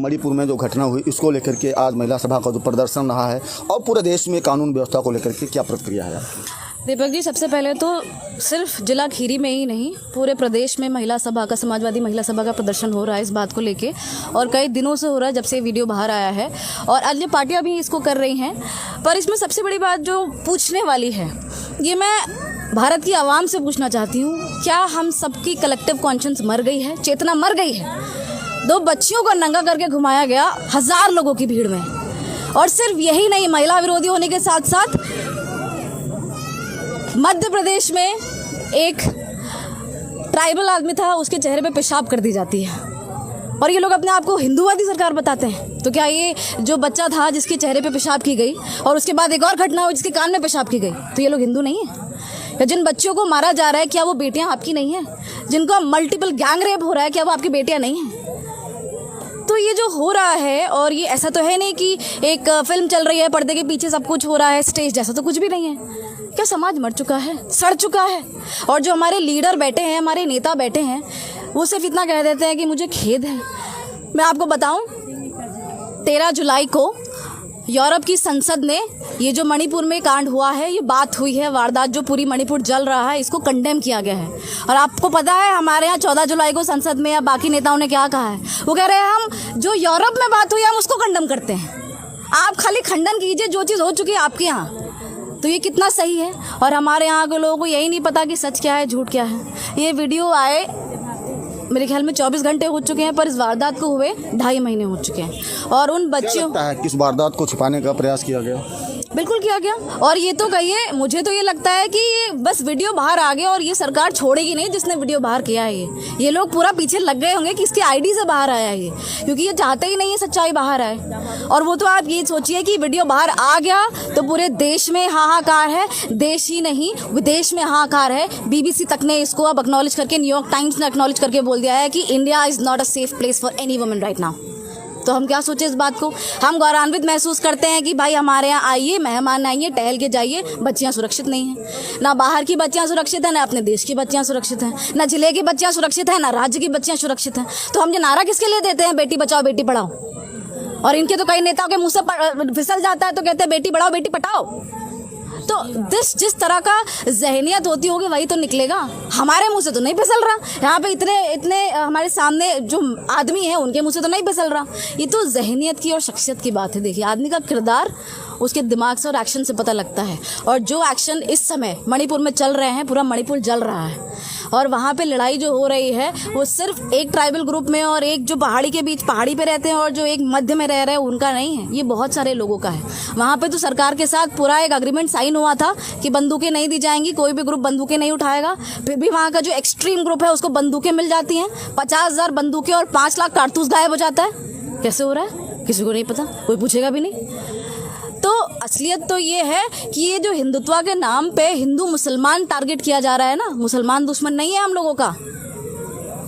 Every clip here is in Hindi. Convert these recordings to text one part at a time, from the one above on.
मणिपुर में जो घटना हुई इसको लेकर के आज महिला सभा का जो प्रदर्शन रहा है और पूरे देश में कानून व्यवस्था को लेकर के क्या प्रतिक्रिया है आपकी? दीपक जी, सबसे पहले तो सिर्फ जिला खीरी में ही नहीं, पूरे प्रदेश में महिला सभा का, समाजवादी महिला सभा का प्रदर्शन हो रहा है इस बात को लेके, और कई दिनों से हो रहा है जब से वीडियो बाहर आया है, और अन्य पार्टियां भी इसको कर रही हैं। पर इसमें सबसे बड़ी बात जो पूछने वाली है, ये मैं भारत की आवाम से पूछना चाहती हूँ, क्या हम सबकी कलेक्टिव कॉन्शियंस मर गई है, चेतना मर गई है? 2 बच्चियों को नंगा करके घुमाया गया 1000 लोगों की भीड़ में, और सिर्फ यही नहीं, महिला विरोधी होने के साथ साथ मध्य प्रदेश में एक ट्राइबल आदमी था, उसके चेहरे पे पेशाब कर दी जाती है, और ये लोग अपने आप को हिंदूवादी सरकार बताते हैं। तो क्या ये जो बच्चा था जिसके चेहरे पे पेशाब की गई और उसके बाद एक और घटना हुई जिसके कान में पेशाब की गई, तो ये लोग हिंदू नहीं है? या जिन बच्चियों को मारा जा रहा है, क्या वो बेटियां आपकी नहीं है? जिनको मल्टीपल गैंग रेप हो रहा है, क्या वो आपकी बेटियां नहीं हैं? तो ये जो हो रहा है, और ये ऐसा तो है नहीं कि एक फिल्म चल रही है, पर्दे के पीछे सब कुछ हो रहा है, स्टेज जैसा तो कुछ भी नहीं है। क्या समाज मर चुका है, सड़ चुका है? और जो हमारे लीडर बैठे हैं, हमारे नेता बैठे हैं, वो सिर्फ इतना कह देते हैं कि मुझे खेद है। मैं आपको बताऊं, 13 जुलाई को यूरोप की संसद ने ये जो मणिपुर में कांड हुआ है, ये बात हुई है, वारदात जो पूरी मणिपुर जल रहा है, इसको कंडेम किया गया है। और आपको पता है हमारे यहाँ 14 जुलाई को संसद में या बाकी नेताओं ने क्या कहा है? वो कह रहे हैं हम जो यूरोप में बात हुई है हम उसको कंडेम करते हैं। आप खाली खंडन कीजिए जो चीज़ हो चुकी है आपके यहाँ। तो ये कितना सही है? और हमारे यहाँ के लोगों को यही नहीं पता कि सच क्या है, झूठ क्या है। ये वीडियो आए मेरे ख्याल में 24 घंटे हो चुके हैं, पर इस वारदात को हुए 2.5 महीने हो चुके हैं। और उन बच्चियों, किस वारदात को छिपाने का प्रयास किया गया? बिल्कुल किया गया। और ये तो कहिए, मुझे तो ये लगता है कि ये बस वीडियो बाहर आ गया और ये सरकार छोड़ेगी नहीं जिसने वीडियो बाहर किया है। ये लोग पूरा पीछे लग गए होंगे कि इसके आईडी से बाहर आया है ये, क्योंकि ये चाहते ही नहीं है सच्चाई बाहर आए। और वो तो आप ये सोचिए कि वीडियो बाहर आ गया तो पूरे देश में हाहाकार है, देश ही नहीं विदेश में हाहाकार है। BBC तक ने इसको अब एक्नॉलेज करके, न्यूयॉर्क टाइम्स ने एक्नॉलेज करके बोल दिया है कि India is not a safe place for any woman right now. तो हम क्या सोचे इस बात को? हम गौरवान्वित महसूस करते हैं कि भाई हमारे यहाँ आइए, मेहमान आइए, टहल के जाइए। बच्चियाँ सुरक्षित नहीं हैं, ना बाहर की बच्चियाँ सुरक्षित हैं, ना अपने देश की बच्चियाँ सुरक्षित हैं, ना जिले की बच्चियाँ सुरक्षित हैं, ना राज्य की बच्चियाँ सुरक्षित हैं। तो हम ये नारा किसके लिए देते हैं, बेटी बचाओ बेटी पढ़ाओ? और इनके तो कई नेताओं के मुँह से फिसल जाता है तो कहते हैं बेटी बढ़ाओ बेटी पढ़ाओ। तो जिस तरह का जहनियत होती होगी वही तो निकलेगा। हमारे मुंह से तो नहीं फिसल रहा, यहाँ पे इतने हमारे सामने जो आदमी हैं उनके मुंह से तो नहीं फिसल रहा। ये तो जहनियत की और शख्सियत की बात है। देखिए, आदमी का किरदार उसके दिमाग से और एक्शन से पता लगता है। और जो एक्शन इस समय मणिपुर में चल रहे हैं, पूरा मणिपुर जल रहा है, और वहाँ पे लड़ाई जो हो रही है वो सिर्फ एक ट्राइबल ग्रुप में और एक जो पहाड़ी के बीच पहाड़ी पे रहते हैं और जो एक मध्य में रह रहे हैं उनका नहीं है, ये बहुत सारे लोगों का है। वहाँ पे तो सरकार के साथ पूरा एक एग्रीमेंट साइन हुआ था कि बंदूकें नहीं दी जाएंगी, कोई भी ग्रुप बंदूकें नहीं उठाएगा। फिर भी वहाँ का जो एक्सट्रीम ग्रुप है उसको बंदूकें मिल जाती हैं। 50,000 बंदूकें और 5 लाख कारतूस गायब हो जाता है। कैसे हो रहा है किसी को नहीं पता, कोई पूछेगा भी नहीं। तो असलियत तो ये है कि ये जो हिंदुत्व के नाम पे हिंदू मुसलमान टारगेट किया जा रहा है ना, मुसलमान दुश्मन नहीं है हम लोगों का,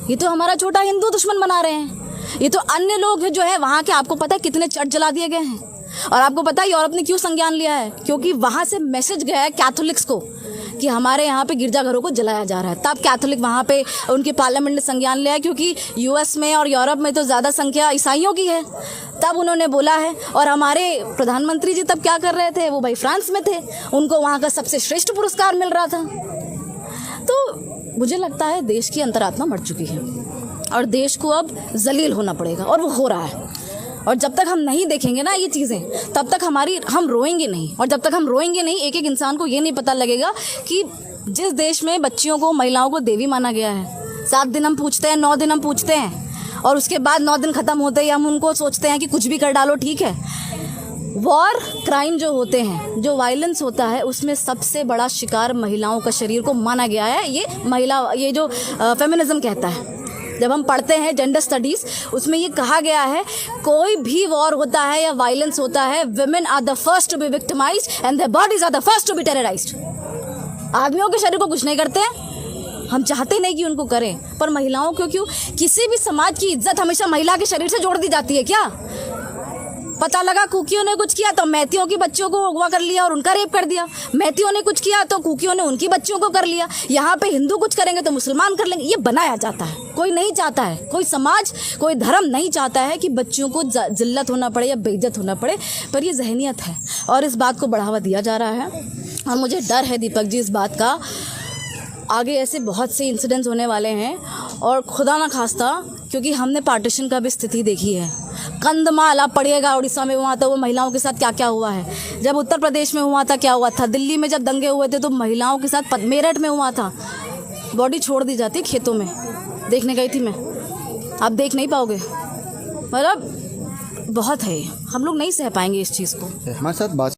ये तो हमारा छोटा हिंदू दुश्मन बना रहे हैं। ये तो अन्य लोग जो है वहाँ के, आपको पता है कितने चर्च जला दिए गए हैं। और आपको पता है यूरोप ने क्यों संज्ञान लिया है? क्योंकि वहाँ से मैसेज गया है कैथोलिक्स को कि हमारे यहाँ पे गिरजाघरों को जलाया जा रहा है। तब कैथोलिक वहाँ पे उनके पार्लियामेंट ने संज्ञान लिया है, क्योंकि US में और यूरोप में तो ज़्यादा संख्या ईसाइयों की है। तब उन्होंने बोला है। और हमारे प्रधानमंत्री जी तब क्या कर रहे थे? वो भाई फ्रांस में थे, उनको वहाँ का सबसे श्रेष्ठ पुरस्कार मिल रहा था। तो मुझे लगता है देश की अंतरात्मा मर चुकी है और देश को अब जलील होना पड़ेगा, और वो हो रहा है। और जब तक हम नहीं देखेंगे ना ये चीज़ें, तब तक हम रोएंगे नहीं। और जब तक हम रोएंगे नहीं, एक एक इंसान को ये नहीं पता लगेगा कि जिस देश में बच्चियों को, महिलाओं को देवी माना गया है, 7 दिन हम पूछते हैं, 9 दिन हम पूछते हैं, और उसके बाद 9 दिन ख़त्म होते ही हम उनको सोचते हैं कि कुछ भी कर डालो ठीक है। वॉर क्राइम जो होते हैं, जो वायलेंस होता है, उसमें सबसे बड़ा शिकार महिलाओं का शरीर को माना गया है। ये जो फेमिनिज्म कहता है, जब हम पढ़ते हैं जेंडर स्टडीज़, उसमें ये कहा गया है कोई भी वॉर होता है या वायलेंस होता है, women are the first to be victimized and their bodies are the first to be terrorized। आदमियों के शरीर को कुछ नहीं करते हैं, हम चाहते नहीं कि उनको करें, पर महिलाओं को क्यों? किसी भी समाज की इज्जत हमेशा महिला के शरीर से जोड़ दी जाती है क्या? पता लगा कुकियों ने कुछ किया तो मैथियों की बच्चों को अगवा कर लिया और उनका रेप कर दिया, मैथियों ने कुछ किया तो कुकियों ने उनकी बच्चों को कर लिया। यहाँ पे हिंदू कुछ करेंगे तो मुसलमान कर लेंगे। ये बनाया जाता है, कोई नहीं चाहता है, कोई समाज कोई धर्म नहीं चाहता है कि बच्चों को जिल्लत होना पड़े या बेइज्जत होना पड़े, पर ये जहनियत है और इस बात को बढ़ावा दिया जा रहा है। और मुझे डर है दीपक जी इस बात का, आगे ऐसे बहुत से इंसिडेंट्स होने वाले हैं और खुदा ना खास्ता, क्योंकि हमने पार्टीशन का भी स्थिति देखी है। कंधमाल आप पढ़िएगा, उड़ीसा में हुआ था वो महिलाओं के साथ क्या क्या हुआ है, जब उत्तर प्रदेश में हुआ था क्या हुआ था, दिल्ली में जब दंगे हुए थे तो महिलाओं के साथ, मेरठ में हुआ था, बॉडी छोड़ दी जाती खेतों में, देखने गई थी मैं, आप देख नहीं पाओगे। मतलब बहुत है, हम लोग नहीं सह पाएंगे इस चीज़ को। हमारे साथ बात